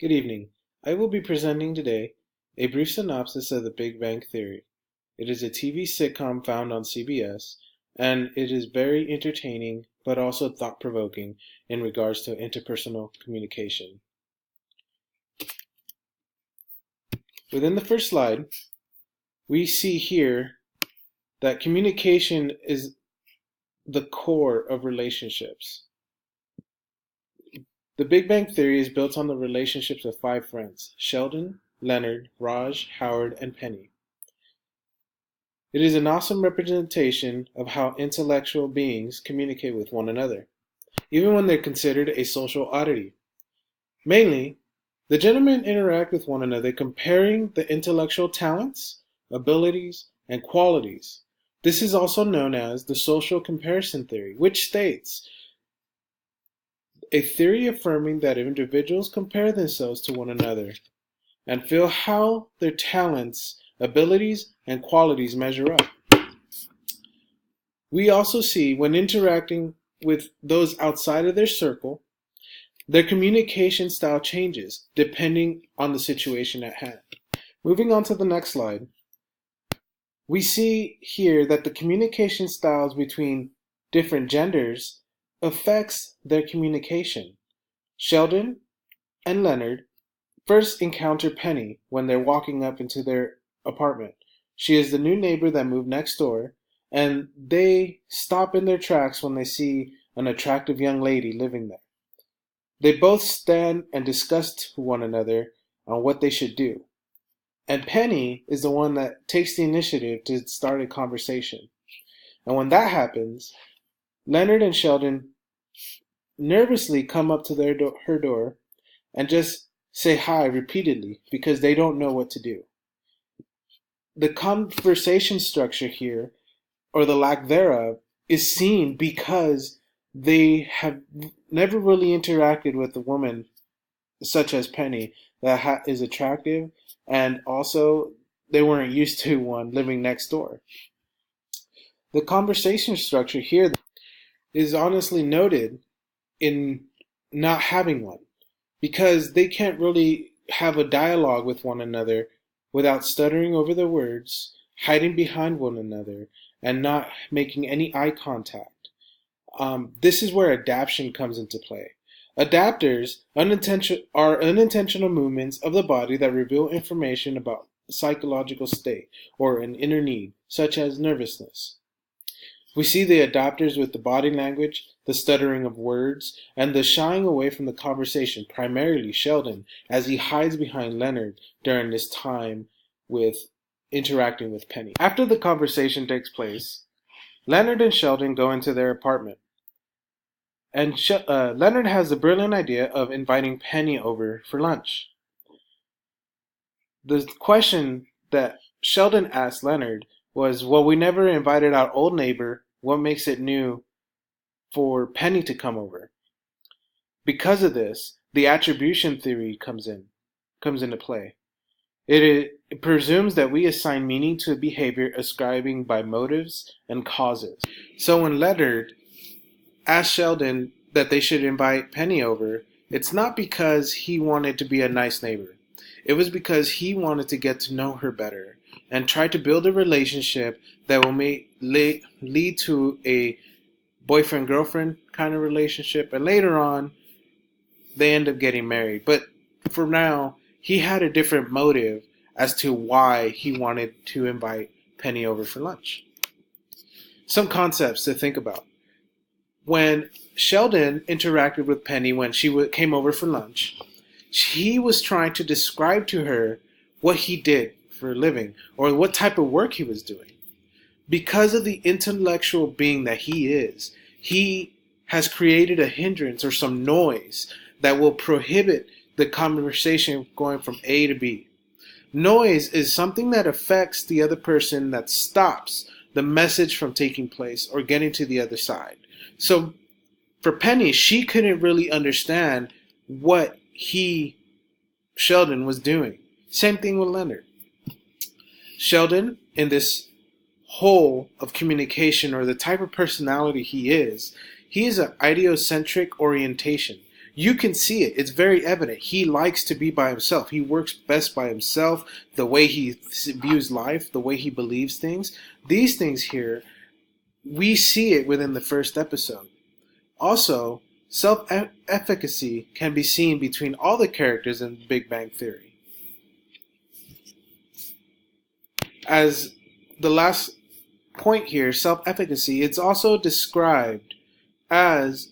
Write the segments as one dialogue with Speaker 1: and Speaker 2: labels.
Speaker 1: Good evening. I will be presenting today a brief synopsis of The Big Bang Theory. It is a TV sitcom found on CBS, and it is very entertaining but also thought-provoking in regards to interpersonal communication. Within the first slide, we see here that communication is the core of relationships. The Big Bang Theory is built on the relationships of five friends: Sheldon, Leonard, Raj, Howard, and Penny. It is an awesome representation of how intellectual beings communicate with one another, even when they're considered a social oddity. Mainly, the gentlemen interact with one another comparing the intellectual talents, abilities, and qualities. This is also known as the social comparison theory, which states a theory affirming that individuals compare themselves to one another and feel how their talents, abilities, and qualities measure up. We also see when interacting with those outside of their circle, their communication style changes depending on the situation at hand. Moving on to the next slide, we see here that the communication styles between different genders affects their communication. Sheldon and Leonard first encounter Penny when they're walking up into their apartment. She is the new neighbor that moved next door, and they stop in their tracks when they see an attractive young lady living there. They both stand and discuss to one another on what they should do. And Penny is the one that takes the initiative to start a conversation. And when that happens, Leonard and Sheldon nervously come up to her door and just say hi repeatedly because they don't know what to do. The conversation structure here, or the lack thereof, is seen because they have never really interacted with a woman such as Penny that is attractive, and also they weren't used to one living next door. The conversation structure here is honestly noted in not having one, because they can't really have a dialogue with one another without stuttering over their words, hiding behind one another, and not making any eye contact. This is where adaptation comes into play. Adapters are unintentional movements of the body that reveal information about a psychological state or an inner need, such as nervousness. We see the adapters with the body language, the stuttering of words, and the shying away from the conversation, primarily Sheldon, as he hides behind Leonard during this time with interacting with Penny. After the conversation takes place, Leonard and Sheldon go into their apartment. And Leonard has the brilliant idea of inviting Penny over for lunch. The question that Sheldon asked Leonard was, well, we never invited our old neighbor. What makes it new for Penny to come over? Because of this, the attribution theory comes into play. It presumes that we assign meaning to a behavior ascribing by motives and causes. So when Leonard asked Sheldon that they should invite Penny over, it's not because he wanted to be a nice neighbor. It was because he wanted to get to know her better and try to build a relationship that will lead to a boyfriend-girlfriend kind of relationship. And later on, they end up getting married. But for now, he had a different motive as to why he wanted to invite Penny over for lunch. Some concepts to think about. When Sheldon interacted with Penny when she came over for lunch, he was trying to describe to her what he did for a living or what type of work he was doing. Because of the intellectual being that he is, he has created a hindrance or some noise that will prohibit the conversation going from A to B. Noise is something that affects the other person, that stops the message from taking place or getting to the other side. So for Penny, she couldn't really understand what Sheldon was doing. Same thing with Leonard. Sheldon, in this whole of communication or the type of personality he is an idiocentric orientation. You can see it. It's very evident. He likes to be by himself. He works best by himself. The way he views life, the way he believes things. These things here, we see it within the first episode. Also, self-efficacy can be seen between all the characters in Big Bang Theory. As the last point here, self-efficacy, it's also described as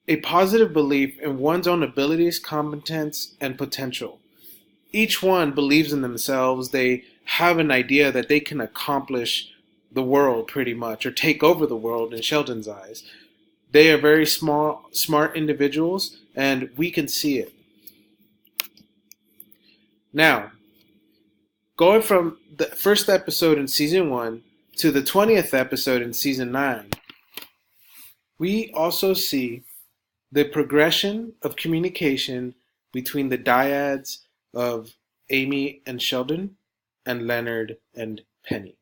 Speaker 1: a positive belief in one's own abilities, competence, and potential. Each one believes in themselves. They have an idea that they can accomplish the world pretty much, or take over the world in Sheldon's eyes. They are very smart individuals, and we can see it. Now, going from the first episode in Season 1 to the 20th episode in Season 9, we also see the progression of communication between the dyads of Amy and Sheldon and Leonard and Penny.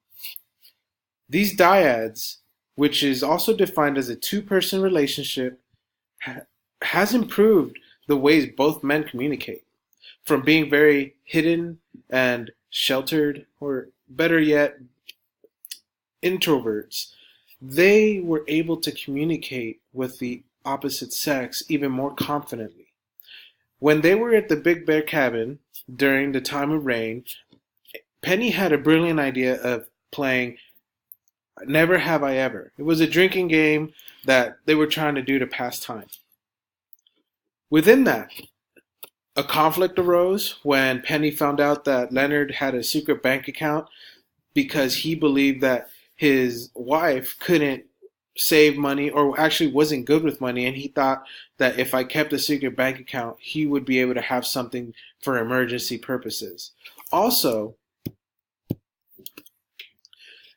Speaker 1: These dyads, which is also defined as a two-person relationship, has improved the ways both men communicate. From being very hidden and sheltered, or better yet, introverts, they were able to communicate with the opposite sex even more confidently. When they were at the Big Bear Cabin during the time of rain, Penny had a brilliant idea of playing Never Have I Ever. It was a drinking game that they were trying to do to pass time. Within that, a conflict arose when Penny found out that Leonard had a secret bank account because he believed that his wife couldn't save money, or actually wasn't good with money, and he thought that if I kept a secret bank account, he would be able to have something for emergency purposes. Also,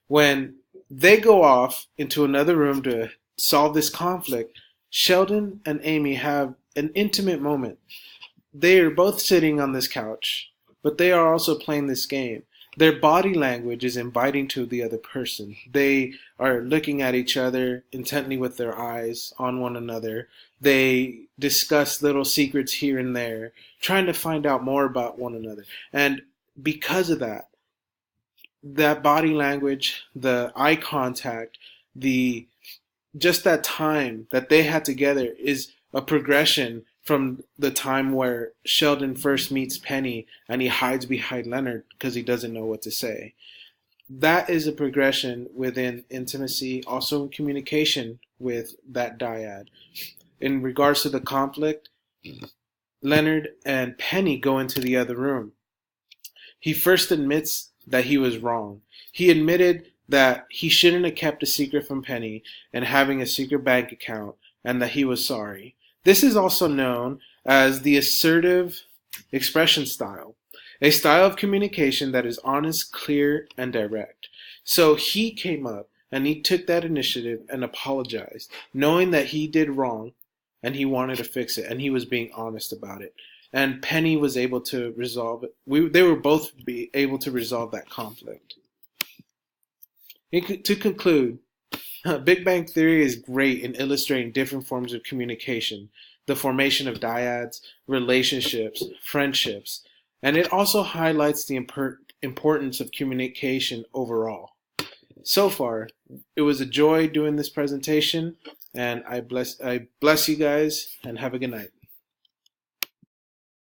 Speaker 1: when they go off into another room to solve this conflict, Sheldon and Amy have an intimate moment. They are both sitting on this couch, but they are also playing this game. Their body language is inviting to the other person. They are looking at each other intently with their eyes on one another. They discuss little secrets here and there, trying to find out more about one another. And because of that, that body language, the eye contact, just that time that they had together is a progression from the time where Sheldon first meets Penny and he hides behind Leonard because he doesn't know what to say. That is a progression within intimacy, also in communication with that dyad. In regards to the conflict, Leonard and Penny go into the other room. He first admits that he was wrong. He admitted that he shouldn't have kept a secret from Penny and having a secret bank account, and that he was sorry. This is also known as the assertive expression style, a style of communication that is honest, clear, and direct. So he came up and he took that initiative and apologized, knowing that he did wrong and he wanted to fix it, and he was being honest about it. And Penny was able to resolve it. They were both able to resolve that conflict. To conclude, Big Bang Theory is great in illustrating different forms of communication, the formation of dyads, relationships, friendships, and it also highlights the importance of communication overall. So far, it was a joy doing this presentation, and I bless you guys, and have a good night.